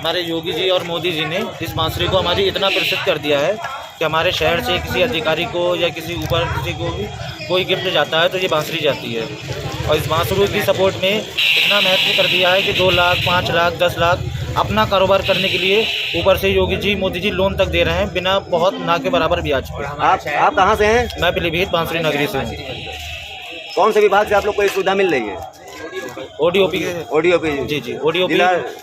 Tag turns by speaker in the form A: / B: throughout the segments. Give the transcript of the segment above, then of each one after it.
A: हमारे योगी जी और मोदी जी ने इस बांसुरी को हमारी इतना प्रसिद्ध कर दिया है कि हमारे शहर से किसी अधिकारी को या किसी ऊपर किसी को भी कोई गिफ्ट जाता है तो ये बांसुरी जाती है। और इस बांसुरी की सपोर्ट में इतना महत्व कर दिया है कि 2 लाख 5 लाख 10 लाख अपना कारोबार करने के लिए ऊपर से योगी जी मोदी जी लोन तक दे रहे हैं बिना बहुत ना के बराबर ब्याज पे।
B: आप कहाँ से हैं?
A: मैं पीलीभीत बांसुरी नगरी से हूँ।
B: कौन से विभाग से आप लोग को ये सुविधा मिल रही है?
A: ओडीओपी
B: ओडीओपी
A: जी ओडीओपी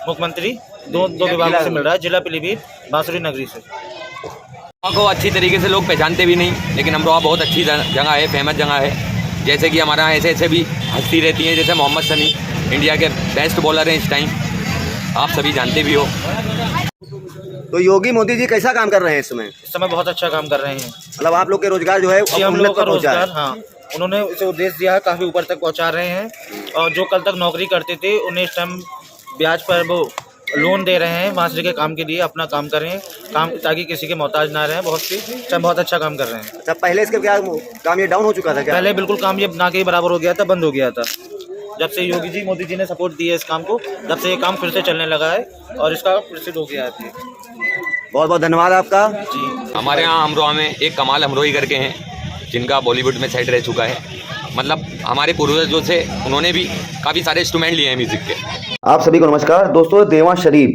A: मुख्यमंत्री दो विभागों से मिल रहा है। जिला पीलीभीत बांसुरी नगरी से।
C: को अच्छी तरीके से लोग पहचानते भी नहीं, लेकिन अमरोहा बहुत अच्छी जगह है, फेमस जगह है। जैसे कि हमारे यहाँ ऐसे ऐसे भी हस्ती रहती हैं, जैसे मोहम्मद शमी इंडिया के बेस्ट बॉलर हैं इस टाइम, आप सभी जानते भी हो।
B: तो योगी मोदी जी कैसा काम कर रहे हैं इस समय
A: बहुत अच्छा काम कर रहे हैं।
B: मतलब आप लोग के रोजगार जो है
A: हम लोग का रोजगार, हाँ, उन्होंने उसे उद्देश्य दिया है, काफ़ी ऊपर तक पहुंचा रहे हैं। और जो कल तक नौकरी करते थे उन्हें इस टाइम ब्याज पर वो लोन दे रहे हैं बांसुरी के काम के लिए, अपना काम करें काम ताकि किसी के मोहताज ना रहें। बहुत अच्छा काम कर रहे हैं।
B: अच्छा, पहले इसके क्या काम ये डाउन हो चुका था क्या?
A: पहले बिल्कुल काम ये ना के बराबर हो गया था, बंद हो गया था। जब से योगी जी मोदी जी ने सपोर्ट दिया इस काम को, जब से ये काम फिर से चलने लगा है और इसका प्रसिद्ध हो गया है।
B: बहुत बहुत धन्यवाद आपका
A: जी।
C: हमारे यहाँ अमरोहा में एक कमाल अमरोही करके हैं, जिनका बॉलीवुड में सेट रह चुका है। मतलब हमारे पूर्वज जो थे उन्होंने भी काफ़ी सारे इंस्ट्रूमेंट लिए हैं म्यूजिक के।
B: आप सभी को नमस्कार दोस्तों।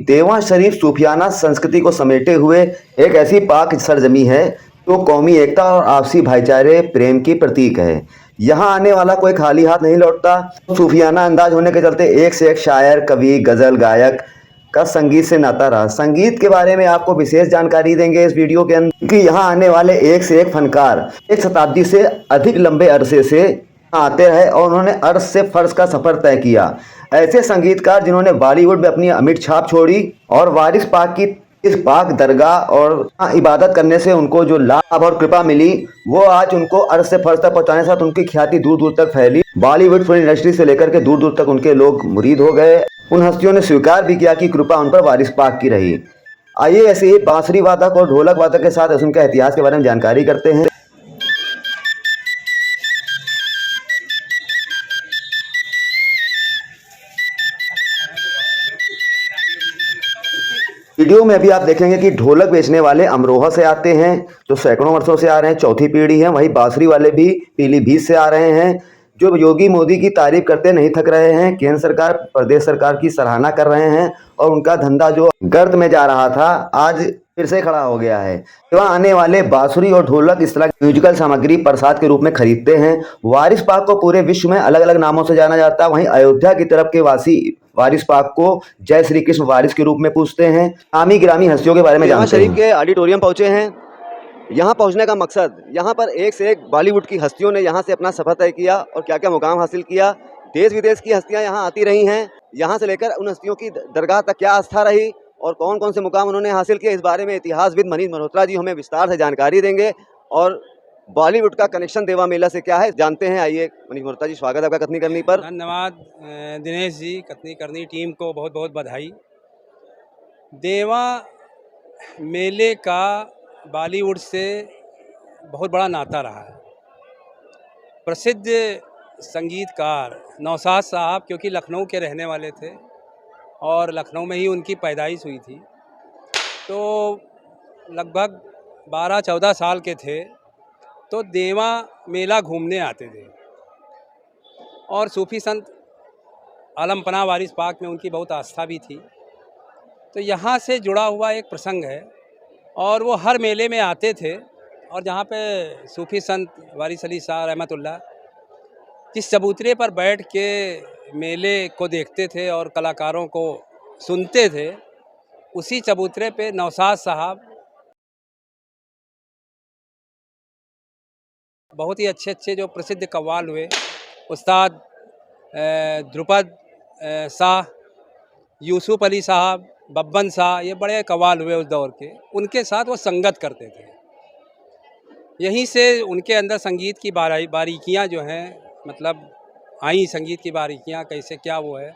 B: देवा शरीफ सूफियाना संस्कृति को समेटे हुए एक ऐसी पाक सरजमी है जो कौमी एकता और आपसी भाईचारे प्रेम की प्रतीक है। यहाँ आने वाला कोई खाली हाथ नहीं लौटता। सूफियाना अंदाज होने के चलते एक से एक शायर, कवि, गजल गायक का संगीत से नाता रहा। संगीत के बारे में आपको विशेष जानकारी देंगे इस वीडियो के अंदर, क्योंकि यहाँ आने वाले एक से एक फनकार 1 शताब्दी से अधिक लंबे अरसे से आते हैं और उन्होंने अर्श से फर्श का सफर तय किया। ऐसे संगीतकार जिन्होंने बॉलीवुड में अपनी अमिट छाप छोड़ी और वारिस पाक की इस पाक दरगाह और इबादत करने से उनको जो लाभ और कृपा मिली, वो आज उनको अर्श से फर्श तक पहुंचाने साथ उनकी ख्याति दूर दूर तक फैली। बॉलीवुड फिल्म इंडस्ट्री से लेकर के दूर दूर तक उनके लोग मुरीद हो गए। उन हस्तियों ने स्वीकार भी किया कि कृपा उन पर वारिस पाक की रही। आइए ऐसे ही बांसुरी वादक और ढोलक वादक के साथ उनके इतिहास के बारे में जानकारी करते हैं। वीडियो में अभी आप देखेंगे कि ढोलक बेचने वाले अमरोहा से आते हैं, जो सैकड़ों वर्षों से आ रहे हैं, चौथी पीढ़ी है। वहीं बांसुरी वाले भी पीलीभीत से आ रहे हैं, जो योगी मोदी की तारीफ करते नहीं थक रहे हैं। केंद्र सरकार, प्रदेश सरकार की सराहना कर रहे हैं और उनका धंधा जो गर्त में जा रहा था आज फिर से खड़ा हो गया है। वहाँ आने वाले बांसुरी और ढोलक इस तरह की म्यूजिकल सामग्री प्रसाद के रूप में खरीदते हैं। वारिस पाक को पूरे विश्व में अलग अलग नामों से जाना जाता है। वहीं अयोध्या की तरफ के वासी वारिस पाक को जय श्री कृष्ण वारिस के रूप में पूछते हैं। नामी गिरामी हस्तियों के बारे में जानते हैं। शरीफ के ऑडिटोरियम पहुंचे हैं। यहाँ पहुंचने का मकसद, यहाँ पर एक से एक बॉलीवुड की हस्तियों ने यहाँ से अपना सफर तय किया और क्या क्या मुकाम हासिल किया। देश विदेश की हस्तियाँ यहाँ आती रही हैं। यहाँ से लेकर उन हस्तियों की दरगाह तक क्या आस्था रही और कौन कौन से मुकाम उन्होंने हासिल किए, इस बारे में इतिहासविद मनीष मल्होत्रा जी हमें विस्तार से जानकारी देंगे। और बॉलीवुड का कनेक्शन देवा मेला से क्या है जानते हैं। आइए मनीष मल्होत्रा जी, स्वागत है आपका कथनी करनी पर।
D: धन्यवाद दिनेश जी, कथनी करनी टीम को बहुत बहुत बधाई। देवा मेले का बॉलीवुड से बहुत बड़ा नाता रहा है। प्रसिद्ध संगीतकार नौशाद साहब, क्योंकि लखनऊ के रहने वाले थे और लखनऊ में ही उनकी पैदाइश हुई थी, तो लगभग 12-14 साल के थे तो देवा मेला घूमने आते थे। और सूफी संत आलमपना वारिस पाक में उनकी बहुत आस्था भी थी। तो यहाँ से जुड़ा हुआ एक प्रसंग है और वो हर मेले में आते थे। और जहाँ पे सूफी संत वारिस अली शाह रहमतुल्लाह जिस चबूतरे पर बैठ के मेले को देखते थे और कलाकारों को सुनते थे, उसी चबूतरे पे नौशाद साहब बहुत ही अच्छे अच्छे जो प्रसिद्ध कव्वाल हुए, उस्ताद ध्रुपद शाह, यूसुफ अली साहब, बब्बन शाह, ये बड़े कव्वाल हुए उस दौर के, उनके साथ वो संगत करते थे। यहीं से उनके अंदर संगीत की बारीकियाँ जो हैं, मतलब आई संगीत की बारीकियाँ कैसे क्या वो है।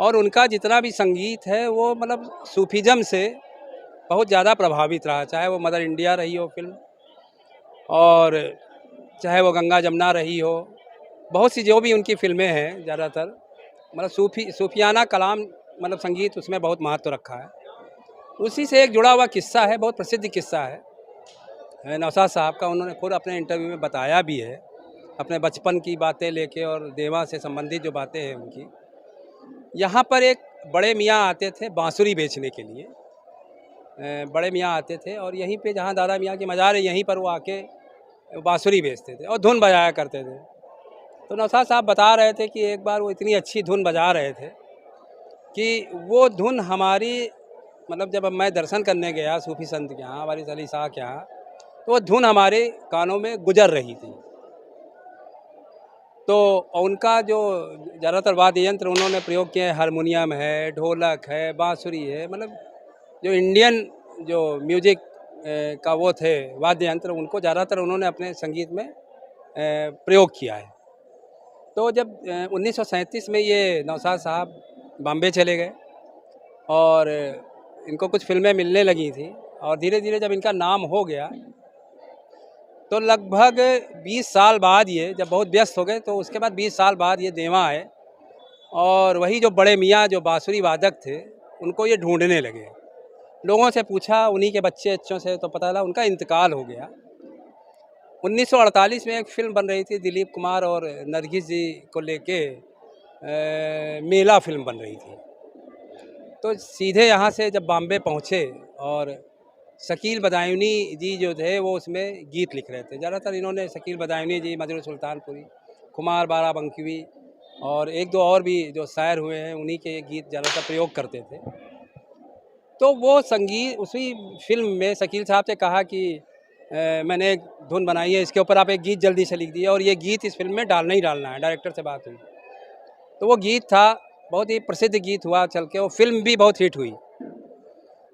D: और उनका जितना भी संगीत है वो मतलब सूफीज़म से बहुत ज़्यादा प्रभावित रहा, चाहे वो मदर इंडिया रही हो फिल्म और चाहे वो गंगा जमुना रही हो, बहुत सी जो भी उनकी फिल्में हैं ज़्यादातर मतलब सूफियाना कलाम मतलब संगीत उसमें बहुत महत्व रखा है। उसी से एक जुड़ा हुआ किस्सा है, बहुत प्रसिद्ध किस्सा है नौशाद साहब का। उन्होंने खुद अपने इंटरव्यू में बताया भी है, अपने बचपन की बातें लेके और देवा से संबंधित जो बातें हैं उनकी। यहाँ पर एक बड़े मियाँ आते थे बांसुरी बेचने के लिए, बड़े मियाँ आते थे और यहीं पे जहाँ दादा मियाँ की मज़ार है यहीं पर वो आके बांसुरी बेचते थे और धुन बजाया करते थे। तो नौशाद साहब बता रहे थे कि एक बार वो इतनी अच्छी धुन बजा रहे थे कि वो धुन हमारी, मतलब जब मैं दर्शन करने गया सूफी संत के यहाँ, वारिस अली शाह के यहाँ, तो वो धुन हमारे कानों में गुजर रही थी। तो उनका जो ज़्यादातर वाद्य यंत्र उन्होंने प्रयोग किए हैं, हारमोनियम है, ढोलक है, बांसुरी है, मतलब जो इंडियन जो म्यूजिक का वो थे वाद्य यंत्र, उनको ज़्यादातर उन्होंने अपने संगीत में प्रयोग किया है। तो जब 1937 में ये नौशाद साहब बॉम्बे चले गए और इनको कुछ फिल्में मिलने लगी थी और धीरे धीरे जब इनका नाम हो गया तो लगभग 20 साल बाद ये जब बहुत व्यस्त हो गए तो उसके बाद 20 साल बाद ये देवा आए और वही जो बड़े मियाँ जो बांसुरी वादक थे उनको ये ढूंढने लगे। लोगों से पूछा, उन्हीं के बच्चों से, तो पता चला उनका इंतकाल हो गया। 1948 में एक फिल्म बन रही थी दिलीप कुमार और नरगिस जी को लेके, मेला फिल्म बन रही थी। तो सीधे यहाँ से जब बॉम्बे पहुँचे और शकील बदायूनी जी जो थे वो उसमें गीत लिख रहे थे। ज़्यादातर इन्होंने शकील बदायूनी जी, मजरू सुल्तानपुरी, कुमार बाराबंकी और एक दो और भी जो शायर हुए हैं उन्हीं के गीत ज़्यादातर प्रयोग करते थे। तो वो संगीत उसी फिल्म में शकील साहब से कहा कि मैंने एक धुन बनाई है, इसके ऊपर आप एक गीत जल्दी से लिख दिए और ये गीत इस फिल्म में डालना ही डालना है। डायरेक्टर से बात हुई तो वो गीत था, बहुत ही प्रसिद्ध गीत हुआ चल के, वो फिल्म भी बहुत हिट हुई।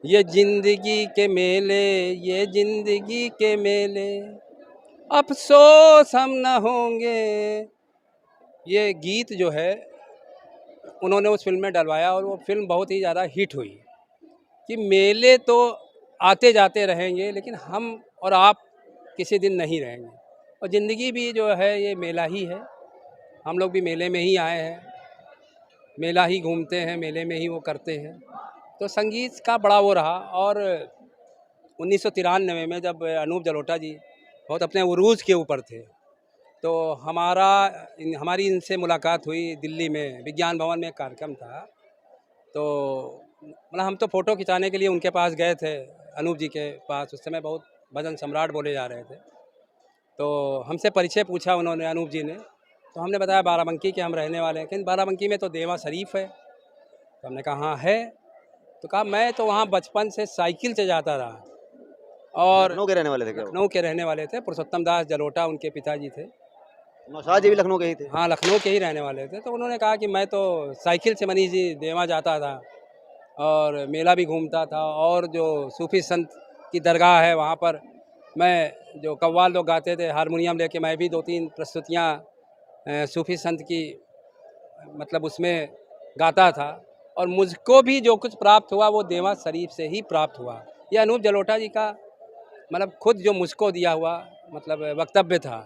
D: ये जिंदगी के मेले, ये जिंदगी के मेले, अफसोस हम न होंगे, ये गीत जो है उन्होंने उस फिल्म में डलवाया और वो फिल्म बहुत ही ज़्यादा हिट हुई कि मेले तो आते जाते रहेंगे लेकिन हम और आप किसी दिन नहीं रहेंगे। और ज़िंदगी भी जो है ये मेला ही है, हम लोग भी मेले में ही आए हैं, मेला ही घूमते हैं, मेले में ही वो करते हैं। तो संगीत का बड़ा वो रहा। और 1993 में जब अनूप जलोटा जी बहुत अपने उरूज के ऊपर थे तो हमारी इनसे मुलाकात हुई दिल्ली में, विज्ञान भवन में एक कार्यक्रम था। तो मतलब हम तो फ़ोटो खिंचाने के लिए उनके पास गए थे, अनूप जी के पास। उस समय बहुत भजन सम्राट बोले जा रहे थे। तो हमसे परिचय पूछा उन्होंने, अनूप जी ने, तो हमने बताया बाराबंकी के हम रहने वाले हैं। लेकिन बाराबंकी में तो देवा शरीफ है। तो हमने कहा हाँ है। तो कहा मैं तो वहाँ बचपन से साइकिल से जाता रहा। और
B: लखनऊ के रहने वाले थे क्या?
D: लखनऊ के रहने वाले थे, पुरुषोत्तम दास जलोटा उनके पिताजी थे।
B: नौशाद जी भी लखनऊ के ही थे?
D: हाँ, लखनऊ के ही रहने वाले थे। तो उन्होंने कहा कि मैं तो साइकिल से मनीष जी देवा जाता था और मेला भी घूमता था और जो सूफी संत की दरगाह है वहाँ पर मैं जो कव्वाल लोग गाते थे हारमोनियम लेके, मैं भी 2-3 प्रस्तुतियाँ सूफी संत की मतलब उसमें गाता था। और मुझको भी जो कुछ प्राप्त हुआ वो देवा शरीफ से ही प्राप्त हुआ। ये अनूप जलोटा जी का मतलब खुद जो मुझको दिया हुआ मतलब वक्तव्य था।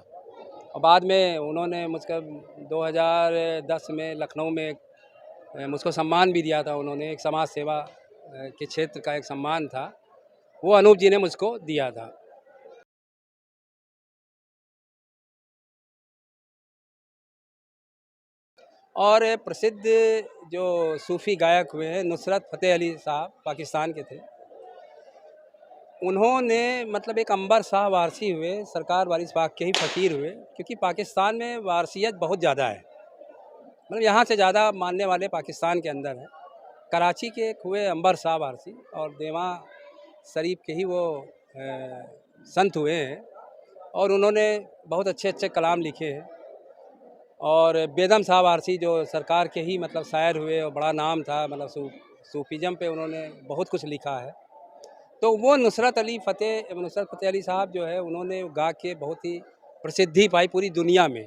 D: और बाद में उन्होंने मुझको 2010 में लखनऊ में मुझको सम्मान भी दिया था उन्होंने, एक समाज सेवा के क्षेत्र का एक सम्मान था, वो अनूप जी ने मुझको दिया था। और प्रसिद्ध जो सूफ़ी गायक हुए हैं नुसरत फ़तेह अली साहब, पाकिस्तान के थे। उन्होंने मतलब एक अंबर शाह वारसी हुए, सरकार वारिस पाक के ही फ़कीर हुए, क्योंकि पाकिस्तान में वारसियत बहुत ज़्यादा है, मतलब यहाँ से ज़्यादा मानने वाले पाकिस्तान के अंदर हैं। कराची के एक हुए अंबर शाह वारसी और देवा शरीफ के ही वो संत हुए हैं और उन्होंने बहुत अच्छे अच्छे कलाम लिखे हैं। और बेदम साहब वारसी जो सरकार के ही मतलब शायर हुए और बड़ा नाम था, मतलब सूफीज़म पे उन्होंने बहुत कुछ लिखा है। तो वो नुसरत फ़तेह अली साहब जो है उन्होंने गा के बहुत ही प्रसिद्धि पाई पूरी दुनिया में।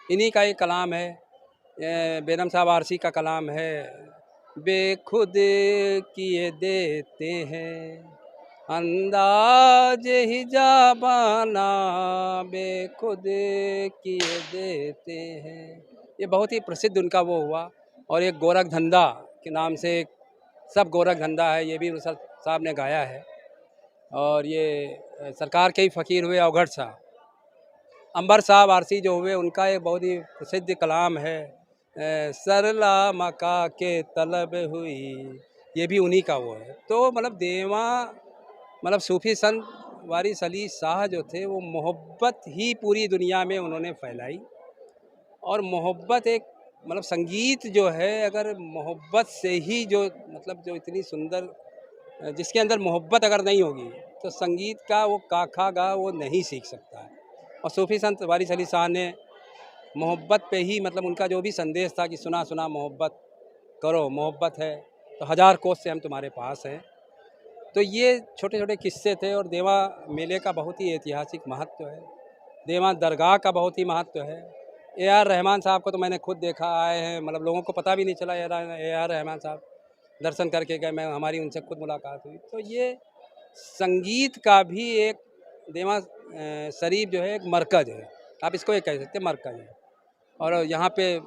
D: इन्हीं का एक कलाम है, बेदम साहब वारसी का कलाम है, बेखुद किए देते हैं अंदाज ही जाबाना, बेखुद किए देते हैं। ये बहुत ही प्रसिद्ध उनका वो हुआ। और एक गोरख धंधा के नाम से सब गोरख धंधा है, ये भी नुसरत साहब ने गाया है। और ये सरकार के ही फ़कीर हुए अवघड़ साहब, अंबर साहब आरसी जो हुए, उनका एक बहुत ही प्रसिद्ध कलाम है, सरला मका के तलब हुई, ये भी उन्हीं का वो है। तो मतलब देवा, मतलब सूफ़ी संत वारिस अली शाह जो थे, वो मोहब्बत ही पूरी दुनिया में उन्होंने फैलाई। और मोहब्बत एक, मतलब संगीत जो है, अगर मोहब्बत से ही जो, मतलब जो इतनी सुंदर, जिसके अंदर मोहब्बत अगर नहीं होगी तो संगीत का वो काखा गा वो नहीं सीख सकता है। और सूफ़ी संत वारिस अली शाह ने मोहब्बत पे ही, मतलब उनका जो भी संदेश था कि सुना सुना मोहब्बत करो, मोहब्बत है तो हज़ार कोस से हम तुम्हारे पास हैं। तो ये छोटे छोटे किस्से थे। और देवा मेले का बहुत ही ऐतिहासिक महत्व है, देवा दरगाह का बहुत ही महत्व है। AR रहमान साहब को तो मैंने खुद देखा, आए हैं, मतलब लोगों को पता भी नहीं चला AR रहमान साहब दर्शन करके गए, मैं, हमारी उनसे खुद मुलाकात हुई। तो ये संगीत का भी एक, देवा शरीफ जो है एक मरकज़ है, आप इसको ये कह सकते हैं मरकज़ है। और यहाँ पे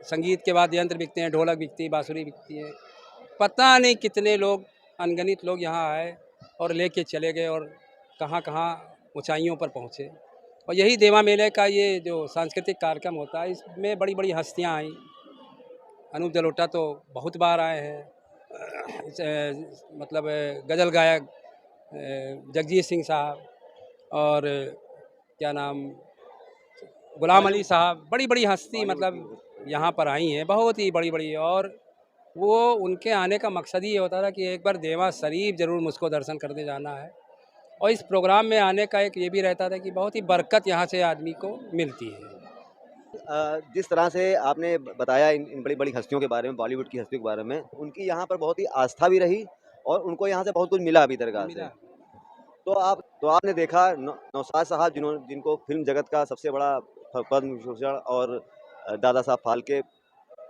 D: संगीत के वाद्य यंत्र बिकते हैं, ढोलक बिकती है, बांसुरी बिकती है। पता नहीं कितने लोग, अनगिनत लोग यहाँ आए और लेके चले गए, और कहाँ कहाँ ऊंचाइयों पर पहुँचे। और यही देवा मेले का ये जो सांस्कृतिक कार्यक्रम होता है, इसमें बड़ी बड़ी हस्तियाँ आई। अनूप जलोटा तो बहुत बार आए हैं, मतलब गज़ल गायक जगजीत सिंह साहब, और क्या नाम, गुलाम अली साहब, बड़ी बड़ी हस्ती मतलब यहाँ पर आई हैं, बहुत ही बड़ी बड़ी। और वो, उनके आने का मकसद ही ये होता था कि एक बार देवा शरीफ ज़रूर मुझको दर्शन करने जाना है। और इस प्रोग्राम में आने का एक ये भी रहता था कि बहुत ही बरकत यहाँ से आदमी को मिलती है।
B: जिस तरह से आपने बताया इन बड़ी बड़ी हस्तियों के बारे में, बॉलीवुड की हस्तियों के बारे में, उनकी यहाँ पर बहुत ही आस्था भी रही और उनको यहाँ से बहुत कुछ मिला भी दरगाह से। तो आपने देखा नौशाद साहब, जिनको फिल्म जगत का सबसे बड़ा पद्म विभूषण और दादा साहब फाल्के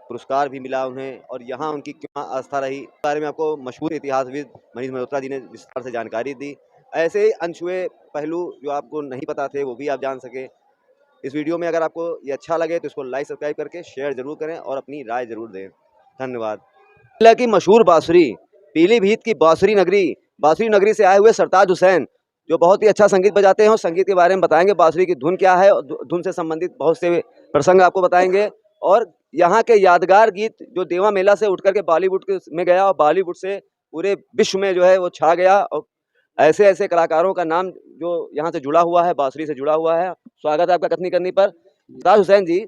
B: पुरस्कार भी मिला उन्हें, और यहाँ उनकी क्या आस्था रही, इस बारे में आपको मशहूर इतिहासविद मनीष मल्होत्रा जी ने विस्तार से जानकारी दी। ऐसे ही अनछुए पहलू जो आपको नहीं पता थे, वो भी आप जान सके। इस वीडियो में अगर आपको ये अच्छा लगे तो इसको लाइक सब्सक्राइब करके शेयर जरूर करें और अपनी राय जरूर दें। धन्यवाद। जिला की मशहूर बांसुरी, पीलीभीत की बांसुरी नगरी से आए हुए सरताज हुसैन, जो बहुत ही अच्छा संगीत बजाते हैं और संगीत के बारे में बताएंगे, बांसुरी की धुन क्या है और धुन से संबंधित बहुत से प्रसंग आपको बताएंगे। और यहाँ के यादगार गीत जो देवा मेला से उठ करके बॉलीवुड में गया और बॉलीवुड से पूरे विश्व में जो है वो छा गया, और ऐसे ऐसे कलाकारों का नाम जो यहाँ से जुड़ा हुआ है, बांसुरी से जुड़ा हुआ है। स्वागत है आपका कथनी करनी पर। सरताज हुसैन जी,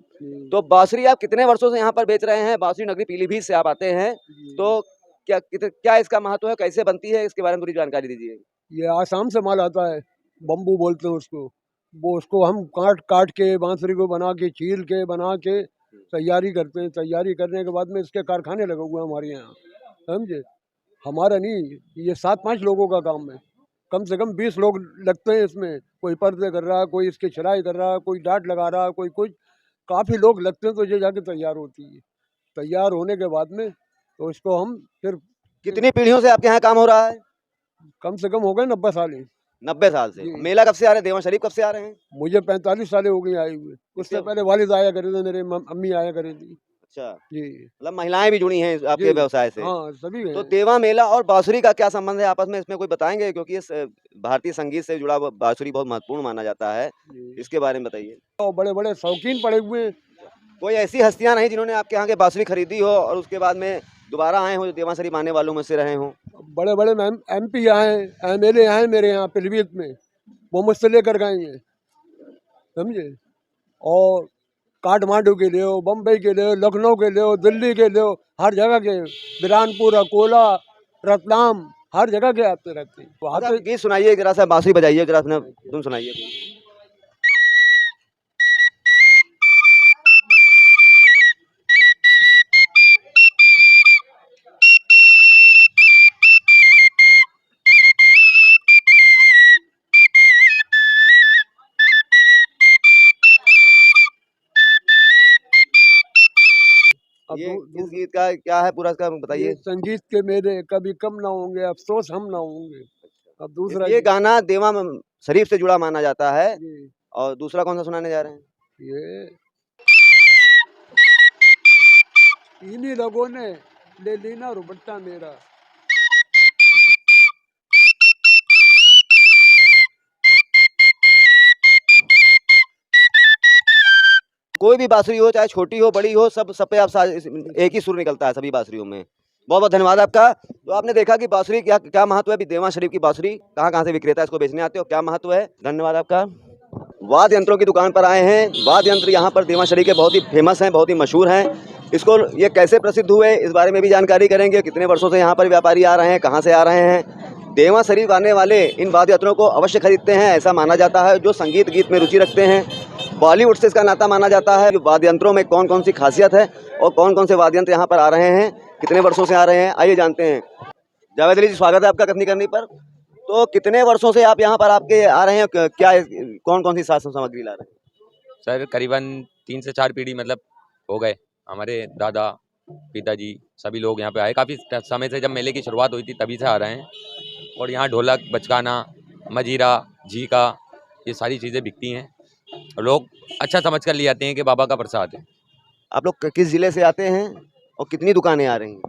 B: तो बांसुरी आप कितने वर्षों से यहाँ पर बेच रहे हैं? बांसुरी नगरी पीलीभीत से आप आते हैं, तो क्या इसका महत्व है, कैसे बनती है, इसके बारे में थोड़ी जानकारी दीजिए।
E: ये आसाम से माल आता है, बम्बू बोलते हैं उसको। वो उसको हम काट काट के बांसुरी को बना के, छील के बना के तैयारी करते हैं। तैयारी करने के बाद में इसके कारखाने लगे हुए हैं हमारे यहाँ, समझे। हमारा नहीं, ये 7-5 लोगों का काम है। कम से कम 20 लोग लगते हैं इसमें। कोई पर्दे कर रहा है, कोई इसकी छिड़ाई कर रहा है, कोई डाट लगा रहा है, कोई कुछ, काफ़ी लोग लगते हैं तो ये जाके तैयार होती है। तैयार होने के बाद में तो इसको हम फिर,
B: कितनी पीढ़ियों से आपके यहाँ काम हो रहा है?
E: कम से कम हो गए 90 साल ही।
B: 90 साल से।
E: जी।
B: मेला कब से आ रहे हैं? देवा शरीफ कब से आ रहे हैं?
E: मुझे 45 साल हो गई आए हुए। उससे पहले वालिद आया करे थे, मेरे अम्मी आया करे थी।
B: अच्छा,
E: जी
B: मतलब महिलाएं भी जुड़ी हैं आपके
E: जी।
B: व्यवसाय से?
E: हाँ, सभी हैं।
B: तो देवा मेला और बांसुरी का क्या संबंध है आपस में, इसमें कोई बताएंगे? क्योंकि इस भारतीय संगीत से जुड़ा हुआ बांसुरी बहुत महत्वपूर्ण माना जाता है,
E: जी।
B: इसके बारे में बताइए।
E: और बड़े बड़े शौकीन पड़े हुए हैं।
B: कोई ऐसी हस्तियां नहीं जिन्होंने आपके यहाँ के बांसुरी खरीदी हो और उसके बाद में दोबारा आए हो, जो देवा शरीफ आने वालों में से रहे हों?
E: बड़े बड़े MP आए, MLA आए मेरे यहाँ पीलीभीत में, वो मुझसे लेकर गए हैं, समझे। और काठमांडू के लिए हो, बम्बई के लिए हो, लखनऊ के लिए हो, दिल्ली के लिए हो, हर जगह के, बिरानपुर, अकोला, रतलाम, हर जगह के आते रहते हैं। वहाँ
B: अच्छा,
E: पे
B: गीत सुनाइए जरा सा, बांसुरी बजाइए जरा, अपना धुन सुनाइए।
E: अब
B: ये किस गीत का क्या है पूरा, इसका
E: ये
B: बताइए।
E: संगीत के मेरे कभी कम ना होंगे, अफसोस हम ना होंगे। अब दूसरा
B: ये गाना देवा शरीफ से जुड़ा माना जाता है,
E: जी,
B: और दूसरा कौन सा सुनाने जा रहे हैं?
E: ये इन्हीं लोगों ने ले ली ना रुपट्टा मेरा।
B: कोई भी बांसुरी हो, चाहे छोटी हो बड़ी हो, सब पे आप एक ही सुर निकलता है सभी बांसुरियों में। बहुत बहुत धन्यवाद आपका। तो आपने देखा कि बांसुरी क्या क्या महत्व है। अभी देवा शरीफ की बांसुरी कहाँ से विक्रेता इसको बेचने आते हो, क्या महत्व है। धन्यवाद आपका। वाद्य यंत्रों की दुकान पर आए हैं। वाद्य यंत्र यहाँ पर देवा शरीफ के बहुत ही फेमस हैं, बहुत ही मशहूर हैं। इसको ये कैसे प्रसिद्ध हुए इस बारे में भी जानकारी करेंगे। कितने वर्षों से यहाँ पर व्यापारी आ रहे हैं, कहाँ से आ रहे हैं। देवा शरीफ आने वाले इन वाद्य यंत्रों को अवश्य खरीदते हैं, ऐसा माना जाता है। जो संगीत गीत में रुचि रखते हैं, बॉलीवुड से इसका नाता माना जाता है। वाद्य यंत्रों में कौन कौन सी खासियत है और कौन कौन से वाद्य यंत्र यहाँ पर आ रहे हैं, कितने वर्षों से आ रहे हैं, आइए जानते हैं। जावेद अली जी, स्वागत है आपका कथनी करनी पर। तो कितने वर्षों से आप यहाँ पर आपके आ रहे हैं, क्या कौन कौन सी साज सामग्री ला रहे हैं।
C: सर करीबन 3 से 4 पीढ़ी मतलब हो गए। हमारे दादा पिताजी सभी लोग यहाँ पे आए, काफ़ी समय से जब मेले की शुरुआत हुई थी तभी से आ रहे हैं। और यहाँ ढोलक, बचकाना, मजीरा, झीका, ये सारी चीज़ें बिकती हैं। लोग अच्छा समझ कर ले जाते हैं कि बाबा का प्रसाद है।
B: आप लोग किस ज़िले से आते हैं और कितनी दुकानें आ रही हैं।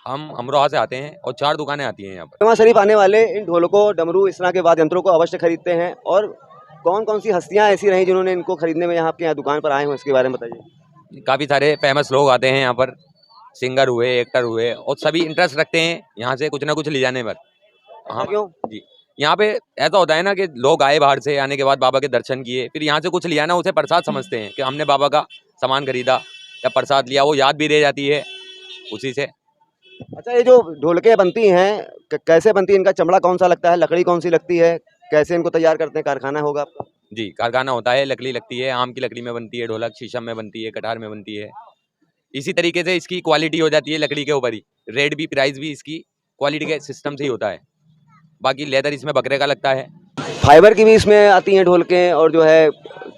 C: हम अमरोहा से आते हैं और 4 दुकानें आती हैं यहाँ पर।
B: देवा शरीफ आने वाले इन ढोलकों, डमरू, इस तरह के वाद्य यंत्रों को अवश्य खरीदते हैं। और कौन कौन सी हस्तियाँ ऐसी रहीं जिन्होंने इनको खरीदने में यहाँ आपके यहाँ दुकान पर आए हों, इसके बारे में बताइए।
C: काफ़ी सारे फेमस लोग आते हैं यहाँ पर, सिंगर हुए, एक्टर हुए, और सभी इंटरेस्ट रखते हैं यहाँ से कुछ ना कुछ ले जाने पर। हाँ
B: क्यों
C: जी, यहाँ पे ऐसा होता है ना कि लोग आए बाहर से, आने के बाद बाबा के दर्शन किए, फिर यहाँ से कुछ लिया ना, उसे प्रसाद समझते हैं कि हमने बाबा का सामान खरीदा या प्रसाद लिया, वो याद भी रह जाती है उसी से।
B: अच्छा, ये जो ढोलकें बनती हैं कैसे बनती है, इनका चमड़ा कौन सा लगता है, लकड़ी कौन सी लगती है, कैसे इनको तैयार करते हैं, कारखाना होगा आपका।
C: जी, कारखाना होता है, लकड़ी लगती है, आम की लकड़ी में बनती है ढोलक, शीशम में बनती है, कटहर में बनती है। इसी तरीके से इसकी क्वालिटी हो जाती है लकड़ी के ऊपर ही, रेट भी, प्राइस भी इसकी क्वालिटी के सिस्टम से ही होता है। बाकी लेदर इसमें बकरे का लगता है।
B: फाइबर की भी इसमें आती हैं ढोलकें, और जो है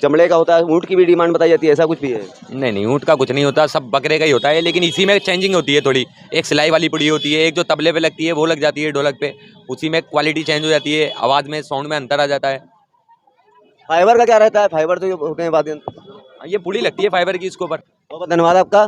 B: चमड़े का होता है। ऊँट की भी डिमांड बताई जाती है, ऐसा कुछ भी है।
C: नहीं, ऊँट का कुछ नहीं होता, सब बकरे का ही होता है। लेकिन इसी में चेंजिंग होती है थोड़ी, एक सिलाई वाली पुड़ी होती है, एक जो तबले पे लगती है वो लग जाती है ढोलक पे, उसी में क्वालिटी चेंज हो जाती है, आवाज़ में, साउंड में अंतर आ जाता है।
B: फाइबर का क्या रहता है, फाइबर तो होते हैं वाद्य यंत्र।
C: ये पुड़ी लगती है फाइबर की इसके ऊपर।
B: बहुत धन्यवाद आपका।